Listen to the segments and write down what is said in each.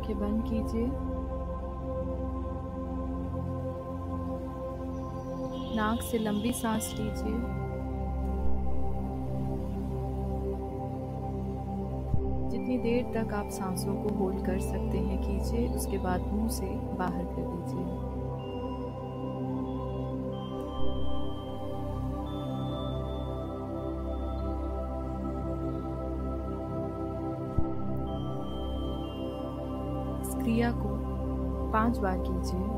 आंखें बंद कीजिए। नाक से लंबी सांस लीजिए। जितनी देर तक आप सांसों को होल्ड कर सकते हैं कीजिए, उसके बाद मुंह से बाहर कर दीजिए। इस क्रिया को 5 बार कीजिए।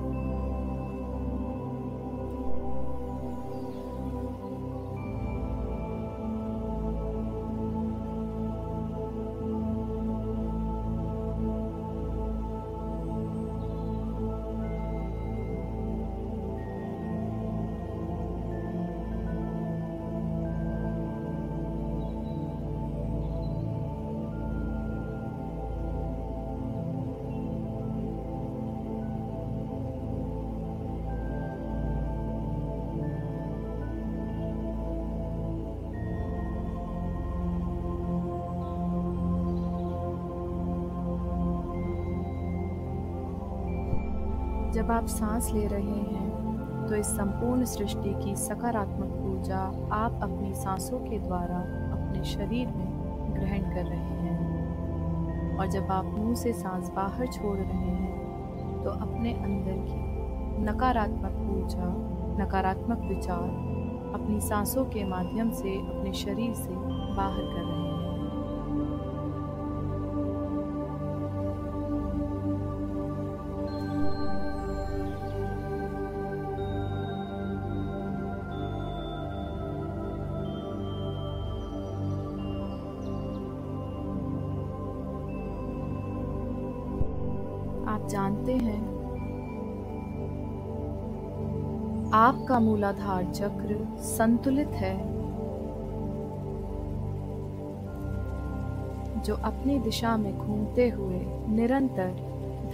जब आप सांस ले रहे हैं तो इस संपूर्ण सृष्टि की सकारात्मक ऊर्जा आप अपनी सांसों के द्वारा अपने शरीर में ग्रहण कर रहे हैं, और जब आप मुंह से सांस बाहर छोड़ रहे हैं तो अपने अंदर की नकारात्मक ऊर्जा, नकारात्मक विचार अपनी सांसों के माध्यम से अपने शरीर से बाहर कर रहे हैं। आप जानते हैं, आपका मूलाधार चक्र संतुलित है, जो अपनी दिशा में घूमते हुए निरंतर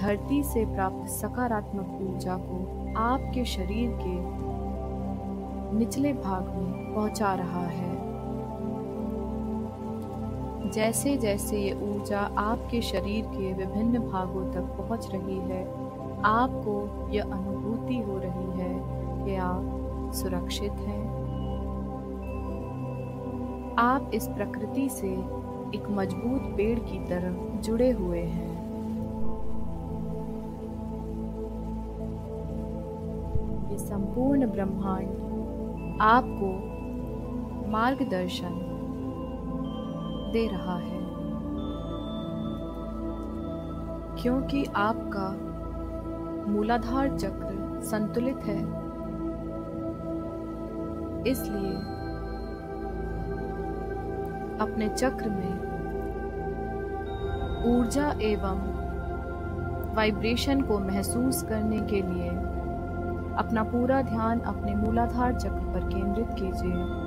धरती से प्राप्त सकारात्मक ऊर्जा को आपके शरीर के निचले भाग में पहुंचा रहा है। जैसे जैसे ये ऊर्जा आपके शरीर के विभिन्न भागों तक पहुंच रही है, आपको यह अनुभूति हो रही है कि आप सुरक्षित हैं। आप इस प्रकृति से एक मजबूत पेड़ की तरह जुड़े हुए हैं। ये संपूर्ण ब्रह्मांड आपको मार्गदर्शन दे रहा है, क्योंकि आपका मूलाधार चक्र संतुलित है। इसलिए अपने चक्र में ऊर्जा एवं वाइब्रेशन को महसूस करने के लिए अपना पूरा ध्यान अपने मूलाधार चक्र पर केंद्रित कीजिए।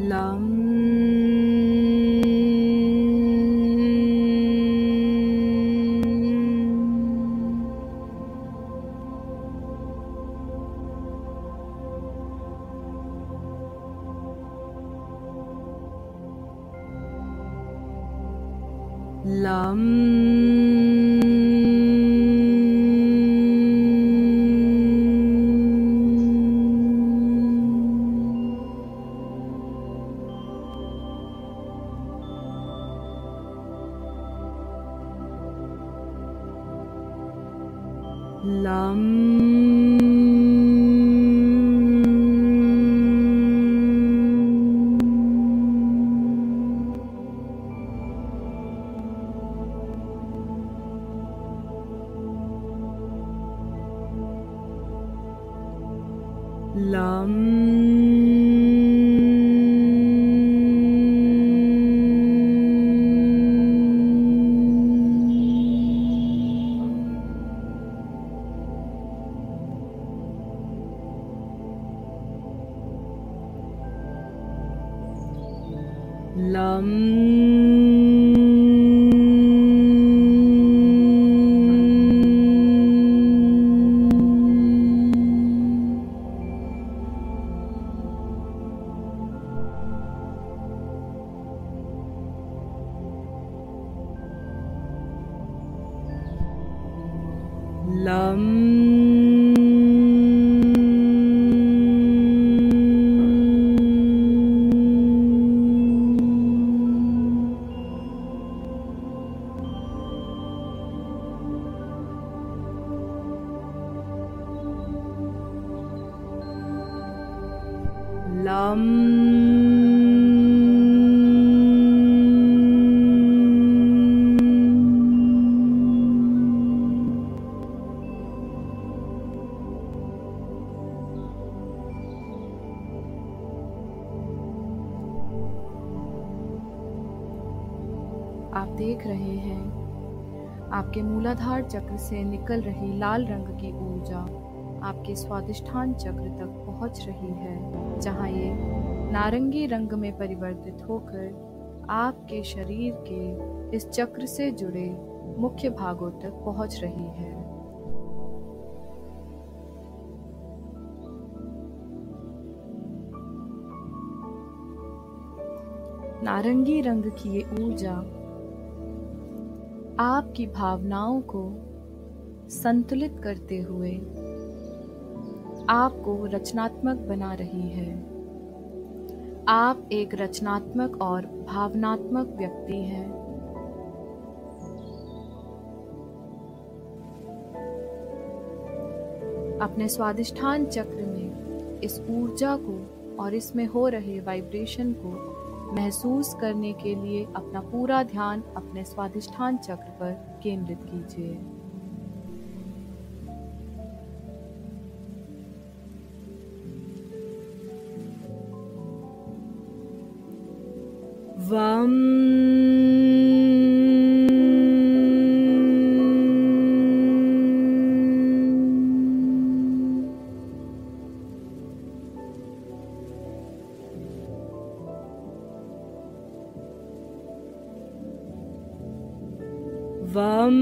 Lump lump lump lump lump लं आप देख रहे हैं आपके मूलाधार चक्र से निकल रही लाल रंग की ऊर्जा आपके स्वादिष्ठान चक्र तक पहुंच रही है, जहां ये नारंगी रंग में परिवर्तित होकर आपके शरीर के इस चक्र से जुड़े मुख्य भागों तक पहुंच रही है। नारंगी रंग की ये ऊर्जा आपकी भावनाओं को संतुलित करते हुए आपको रचनात्मक बना रही है। आप एक रचनात्मक और भावनात्मक व्यक्ति हैं। अपने स्वादिष्ठान चक्र में इस ऊर्जा को और इसमें हो रहे वाइब्रेशन को महसूस करने के लिए अपना पूरा ध्यान अपने स्वादिष्ठान चक्र पर केंद्रित कीजिए। वम वम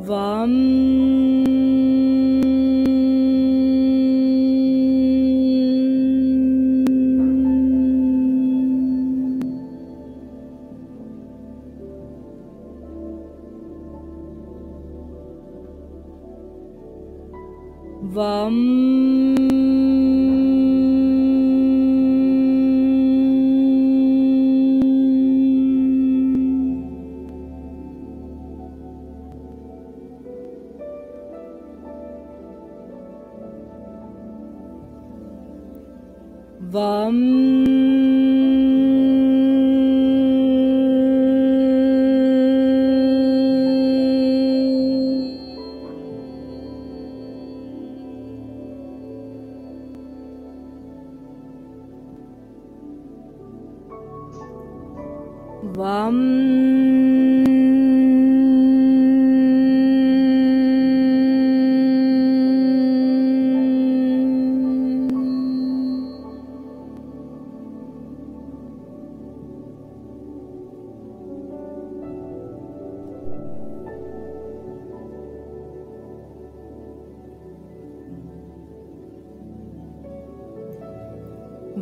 वम वम वम वम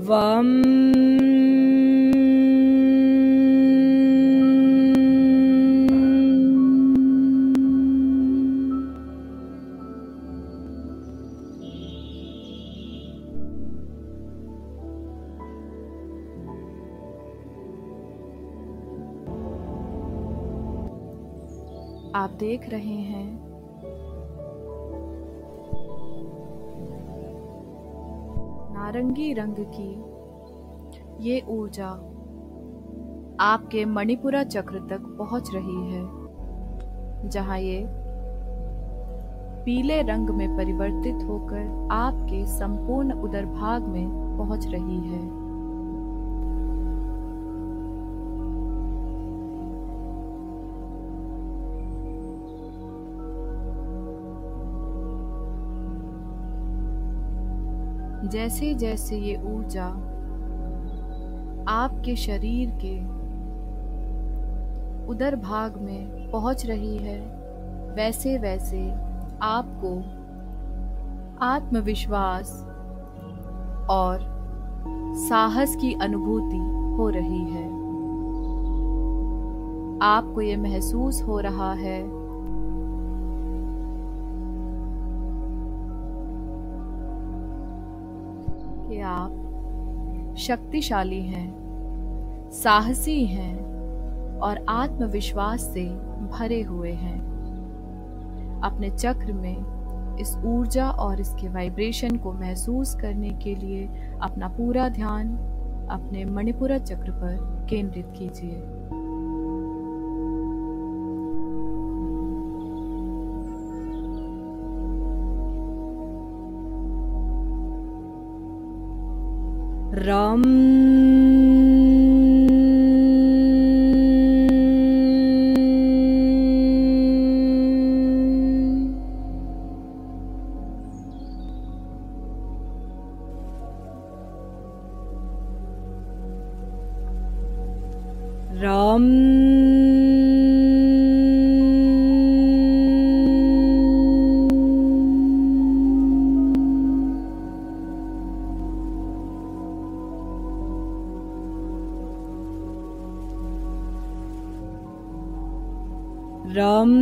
वम आप देख रहे हैं नारंगी रंग की ये ऊर्जा आपके मणिपुरा चक्र तक पहुंच रही है, जहां ये पीले रंग में परिवर्तित होकर आपके संपूर्ण उदर भाग में पहुंच रही है। जैसे जैसे ये ऊर्जा आपके शरीर के उदर भाग में पहुंच रही है, वैसे वैसे आपको आत्मविश्वास और साहस की अनुभूति हो रही है। आपको ये महसूस हो रहा है कि आप शक्तिशाली हैं, साहसी हैं और आत्मविश्वास से भरे हुए हैं। अपने चक्र में इस ऊर्जा और इसके वाइब्रेशन को महसूस करने के लिए अपना पूरा ध्यान अपने मणिपुरा चक्र पर केंद्रित कीजिए। राम राम राम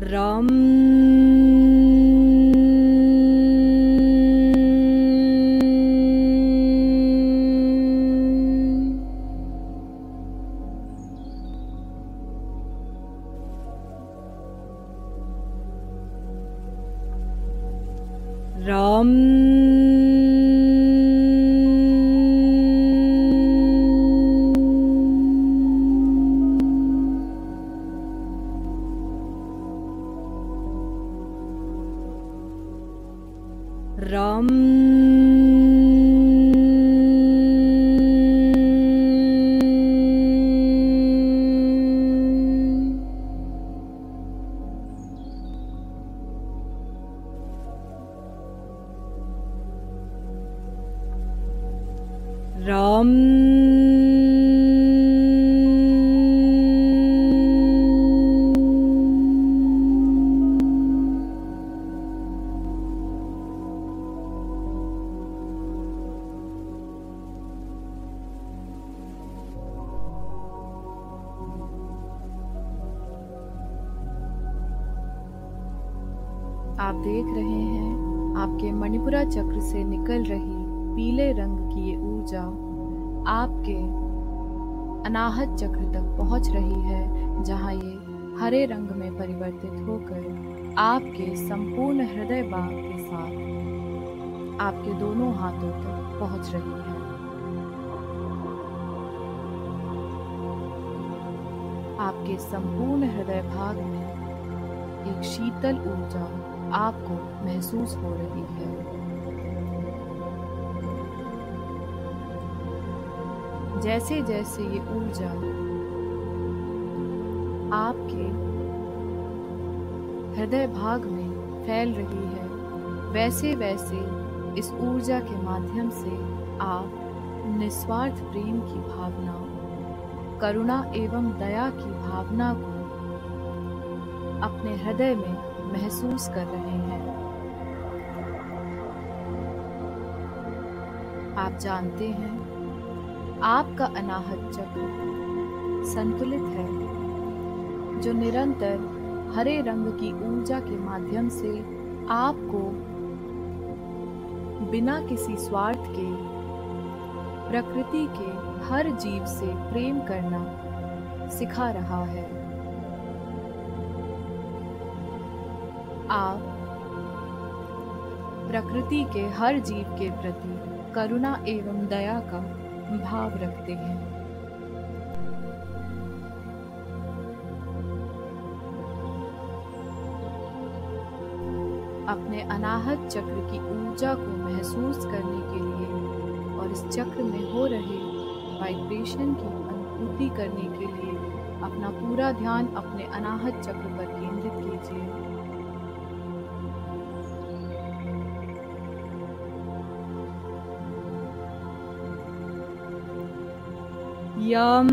राम राम राम राम आप देख रहे हैं आपके मणिपुरा चक्र से निकल रही पीले रंग की ये ऊर्जा आपके अनाहत चक्र तक पहुंच रही है, जहां ये हरे रंग में परिवर्तित होकर आपके संपूर्ण हृदय भाग के साथ आपके दोनों हाथों तक पहुंच रही है। आपके संपूर्ण हृदय भाग में एक शीतल ऊर्जा आपको महसूस हो रही है। जैसे जैसे ये ऊर्जा आपके हृदय भाग में फैल रही है, वैसे वैसे इस ऊर्जा के माध्यम से आप निस्वार्थ प्रेम की भावना, करुणा एवं दया की भावना को अपने हृदय में महसूस कर रहे हैं। आप जानते हैं आपका अनाहत चक्र संतुलित है, जो निरंतर हरे रंग की ऊर्जा के माध्यम से आपको बिना किसी स्वार्थ के प्रकृति के हर जीव से प्रेम करना सिखा रहा है। आप प्रकृति के हर जीव के प्रति करुणा एवं दया का भाव रखते हैं। अपने अनाहत चक्र की ऊर्जा को महसूस करने के लिए और इस चक्र में हो रहे वाइब्रेशन की अनुभूति करने के लिए अपना पूरा ध्यान अपने अनाहत चक्र पर केंद्रित कीजिए। यम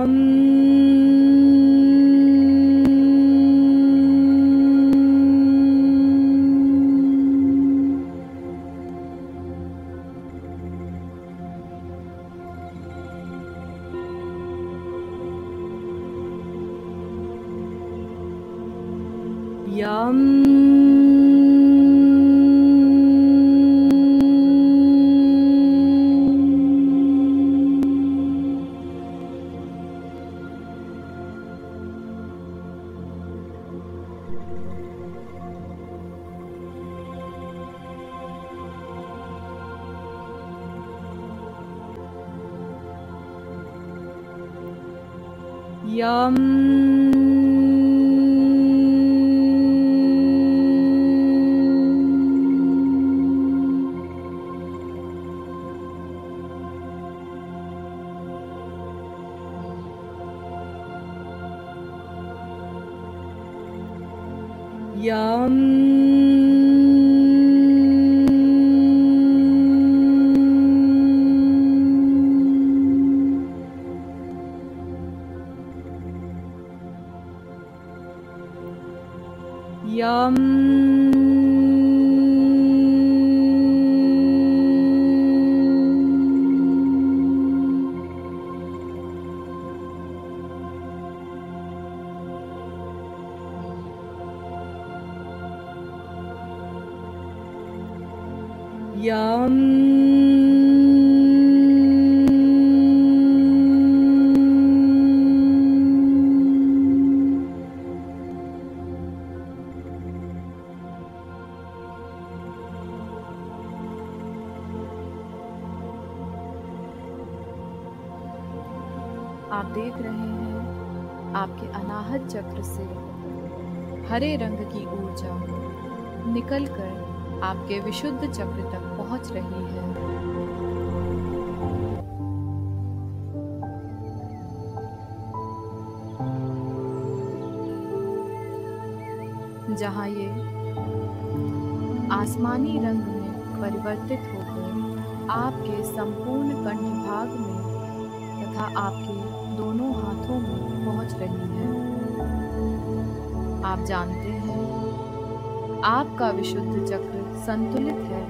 यम यम यम यम यम यम आप देख रहे हैं आपके अनाहत चक्र से हरे रंग की ऊर्जा निकलकर आपके विशुद्ध चक्र तक पहुंच रही है। जहां ये आसमानी रंग में परिवर्तित होकर आपके संपूर्ण कंठ भाग में तथा आपके दोनों हाथों में पहुंच रही है। आप जानते हैं आपका विशुद्ध चक्र संतुलित है,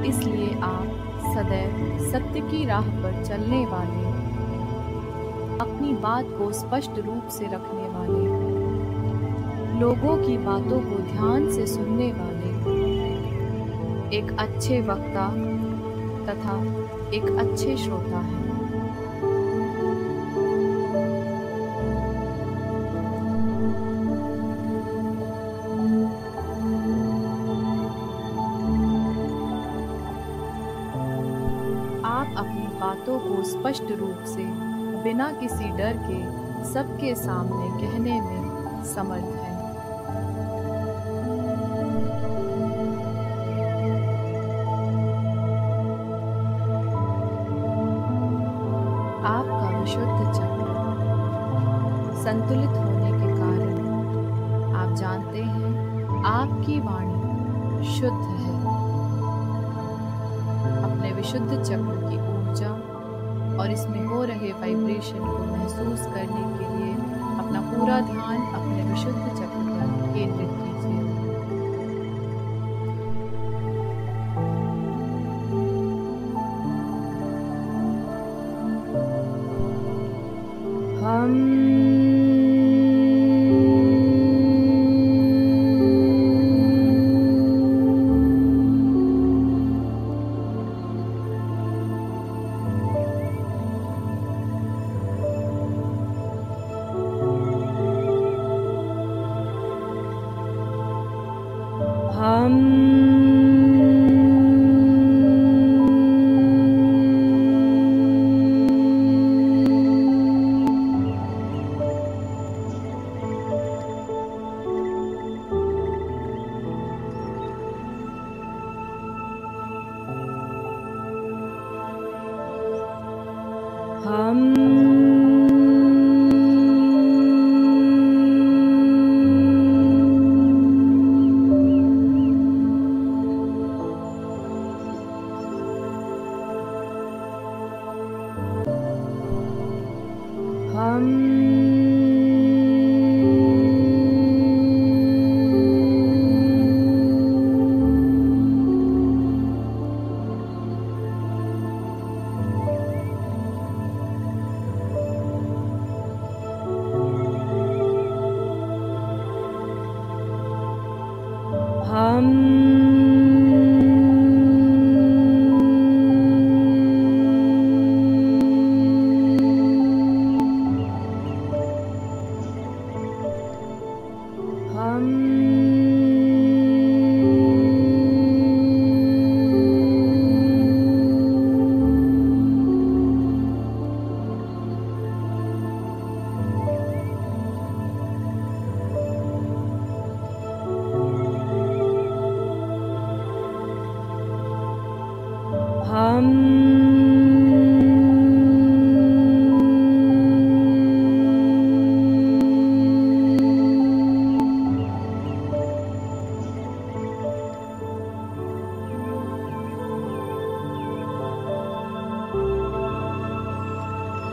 इसलिए आप सदैव सत्य की राह पर चलने वाले, अपनी बात को स्पष्ट रूप से रखने वाले, लोगों की बातों को ध्यान से सुनने वाले, एक अच्छे वक्ता तथा एक अच्छे श्रोता हैं। आप अपनी बातों को स्पष्ट रूप से बिना किसी डर के सबके सामने कहने में समर्थ हैं। आपका विशुद्ध चक्र संतुलित होने के कारण आप जानते हैं आपकी वाणी शुद्ध है। अपने विशुद्ध चक्र की ऊर्जा और इसमें हो रहे वाइब्रेशन को महसूस करने के लिए अपना पूरा ध्यान अपने विशुद्ध चक्र पर केंद्रित कीजिए।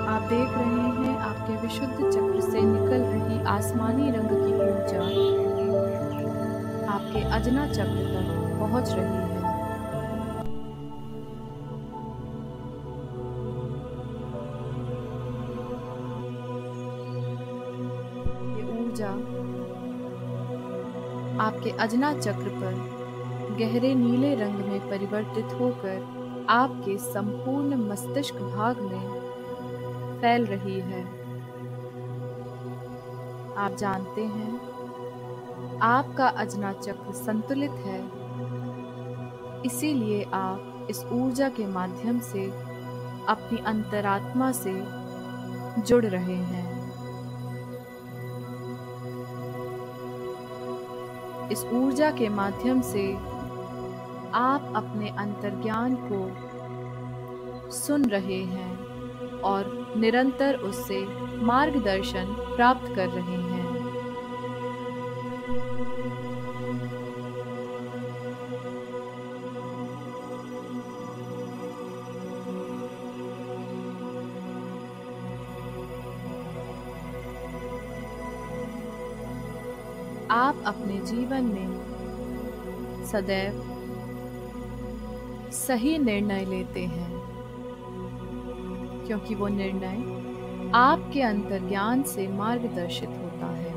आप देख रहे हैं आपके विशुद्ध चक्र से निकल रही आसमानी रंग की ऊर्जा आपके अजना चक्र तक पहुंच रही है। ये ऊर्जा आपके अजना चक्र पर गहरे नीले रंग में परिवर्तित होकर आपके संपूर्ण मस्तिष्क भाग में फैल रही है। आप जानते हैं आपका अजना चक्र संतुलित है, इसीलिए आप इस ऊर्जा के माध्यम से अपनी अंतरात्मा से जुड़ रहे हैं। इस ऊर्जा के माध्यम से आप अपने अंतर्ज्ञान को सुन रहे हैं और निरंतर उससे मार्गदर्शन प्राप्त कर रहे हैं। आप अपने जीवन में सदैव सही निर्णय लेते हैं, क्योंकि वो निर्णय आपके अंतर्ज्ञान से मार्गदर्शित होता है।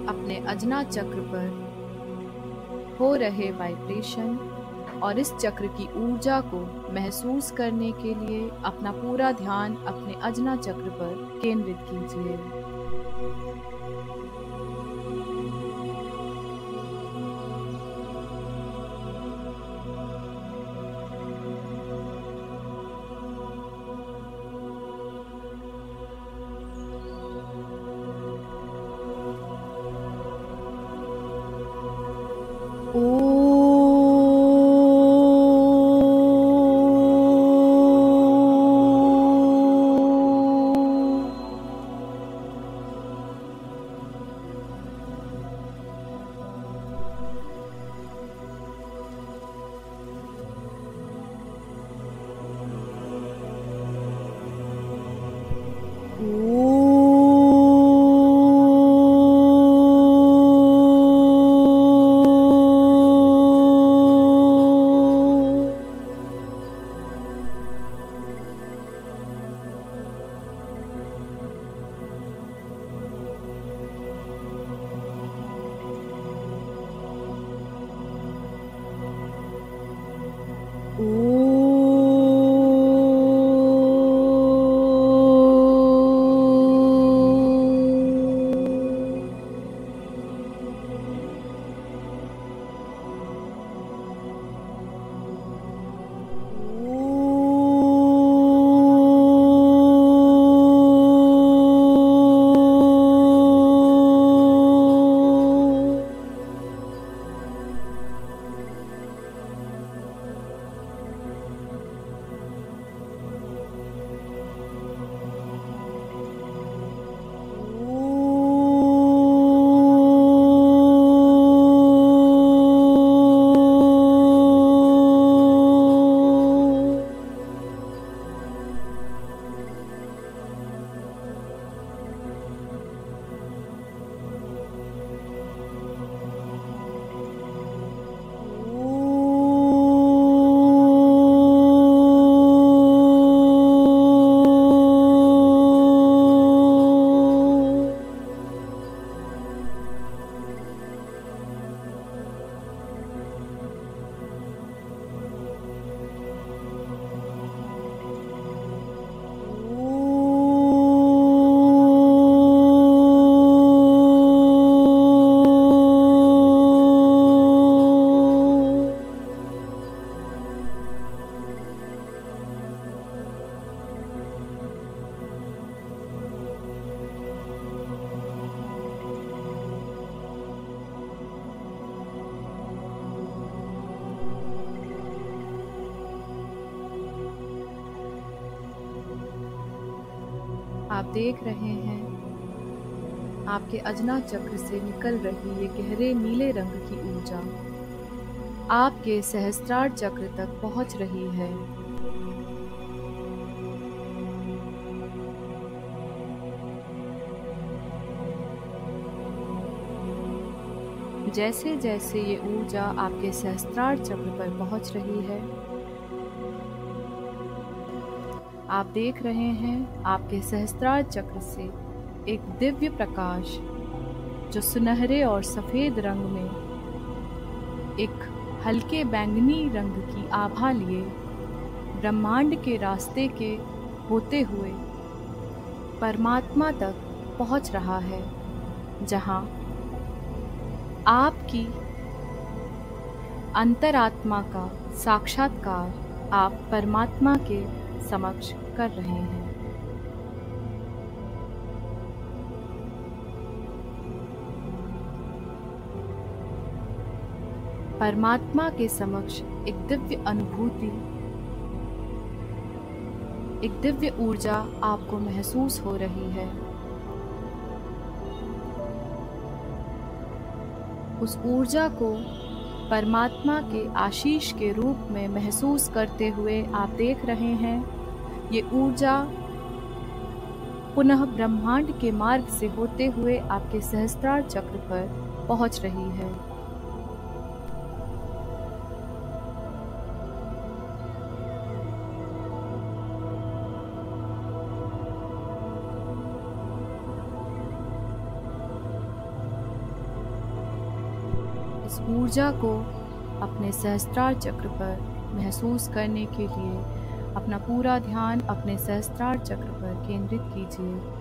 अपने अजना चक्र पर हो रहे वाइब्रेशन और इस चक्र की ऊर्जा को महसूस करने के लिए अपना पूरा ध्यान अपने अजना चक्र पर केंद्रित कीजिए। Ooh. आप देख रहे हैं आपके अजना चक्र से निकल रही ये गहरे नीले रंग की ऊर्जा आपके सहस्त्रार चक्र तक पहुंच रही है। जैसे जैसे ये ऊर्जा आपके सहस्त्रार चक्र पर पहुंच रही है, आप देख रहे हैं आपके सहस्त्रार चक्र से एक दिव्य प्रकाश जो सुनहरे और सफेद रंग में एक हल्के बैंगनी रंग की आभा लिए ब्रह्मांड के रास्ते के होते हुए परमात्मा तक पहुंच रहा है, जहां आपकी अंतरात्मा का साक्षात्कार आप परमात्मा के समक्ष कर रहे हैं। परमात्मा के समक्ष एक दिव्य अनुभूति, एक दिव्य ऊर्जा आपको महसूस हो रही है। उस ऊर्जा को परमात्मा के आशीष के रूप में महसूस करते हुए आप देख रहे हैं ये ऊर्जा पुनः ब्रह्मांड के मार्ग से होते हुए आपके सहस्त्रार चक्र पर पहुंच रही है। इस ऊर्जा को अपने सहस्त्रार चक्र पर महसूस करने के लिए अपना पूरा ध्यान अपने सहस्त्रार चक्र पर केंद्रित कीजिए।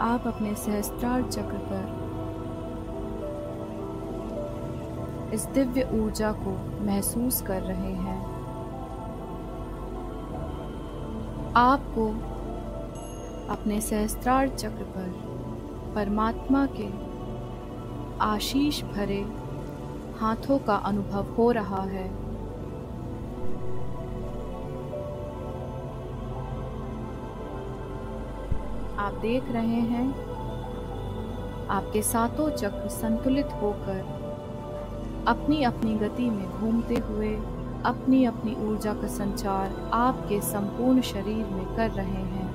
आप अपने सहस्त्रार चक्र पर इस दिव्य ऊर्जा को महसूस कर रहे हैं। आपको अपने सहस्त्रार चक्र पर परमात्मा के आशीष भरे हाथों का अनुभव हो रहा है। आप देख रहे हैं आपके सातों चक्र संतुलित होकर अपनी अपनी गति में घूमते हुए अपनी अपनी ऊर्जा का संचार आपके संपूर्ण शरीर में कर रहे हैं।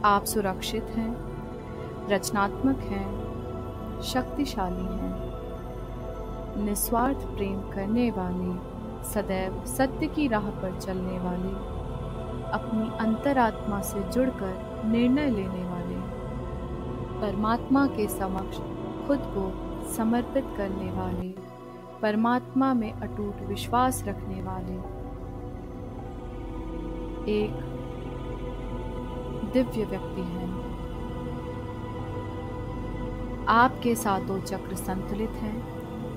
आप सुरक्षित हैं, रचनात्मक हैं, शक्तिशाली हैं, निस्वार्थ प्रेम करने वाले, सदैव सत्य की राह पर चलने वाले, अपनी अंतरात्मा से जुड़कर निर्णय लेने वाले, परमात्मा के समक्ष खुद को समर्पित करने वाले, परमात्मा में अटूट विश्वास रखने वाले, एक दिव्य व्यक्ति हैं। आपके सातों चक्र संतुलित हैं,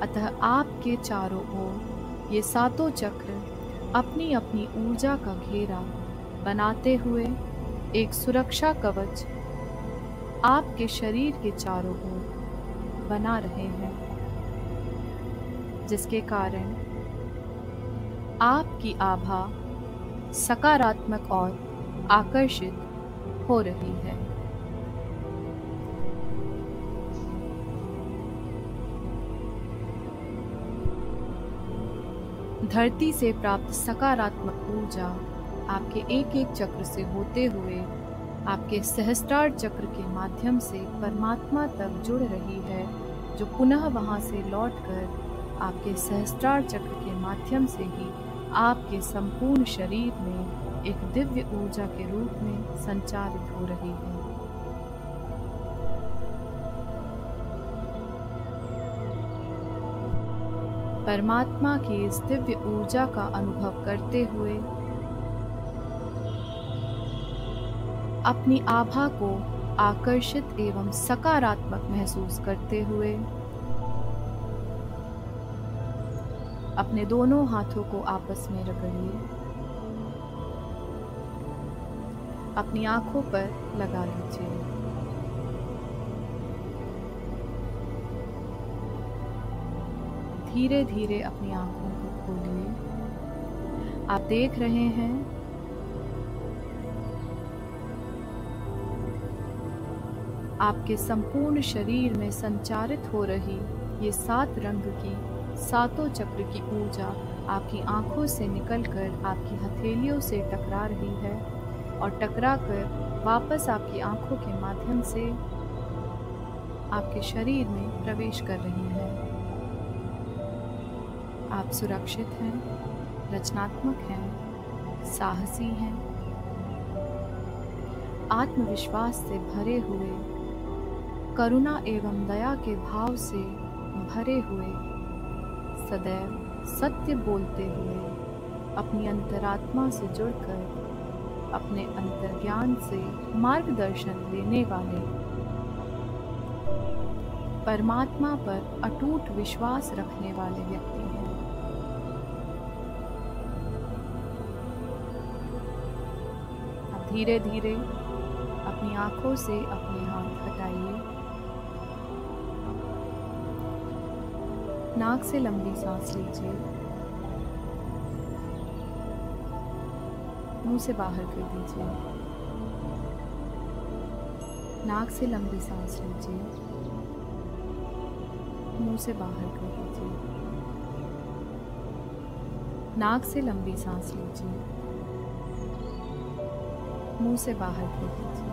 अतः आपके चारों ओर ये सातों चक्र अपनी अपनी ऊर्जा का घेरा बनाते हुए एक सुरक्षा कवच आपके शरीर के चारों ओर बना रहे हैं, जिसके कारण आपकी आभा सकारात्मक और आकर्षित हो रही है। धरती से प्राप्त सकारात्मक ऊर्जा आपके एक एक चक्र से होते हुए आपके सहस्त्रार चक्र के माध्यम से परमात्मा तक जुड़ रही है, जो पुनः वहां से लौटकर आपके सहस्त्रार चक्र के माध्यम से ही आपके संपूर्ण शरीर में एक दिव्य ऊर्जा के रूप में संचारित हो रही है। परमात्मा की इस दिव्य ऊर्जा का अनुभव करते हुए अपनी आभा को आकर्षित एवं सकारात्मक महसूस करते हुए अपने दोनों हाथों को आपस में रगड़िए, अपनी आंखों पर लगा लीजिए। धीरे धीरे अपनी आंखों को खोलिए। आप देख रहे हैं आपके संपूर्ण शरीर में संचारित हो रही ये 7 रंग की सातों चक्र की ऊर्जा आपकी आंखों से निकलकर आपकी हथेलियों से टकरा रही है और टकराकर वापस आपकी आंखों के माध्यम से आपके शरीर में प्रवेश कर रही है। आप सुरक्षित हैं, रचनात्मक हैं, साहसी हैं, आत्मविश्वास से भरे हुए, करुणा एवं दया के भाव से भरे हुए, सदैव सत्य बोलते हुए, अपनी अंतरात्मा से जुड़कर अपने अंतर्ज्ञान से मार्गदर्शन लेने वाले, परमात्मा पर अटूट विश्वास रखने वाले व्यक्ति हैं। अब धीरे धीरे अपनी आंखों से अपने हाथ हटाइए। नाक से लंबी सांस लीजिए, मुंह से बाहर कर दीजिए। नाक से लंबी सांस लीजिए, मुंह से बाहर कर दीजिए। नाक से लंबी सांस लीजिए, मुंह से बाहर कर दीजिए।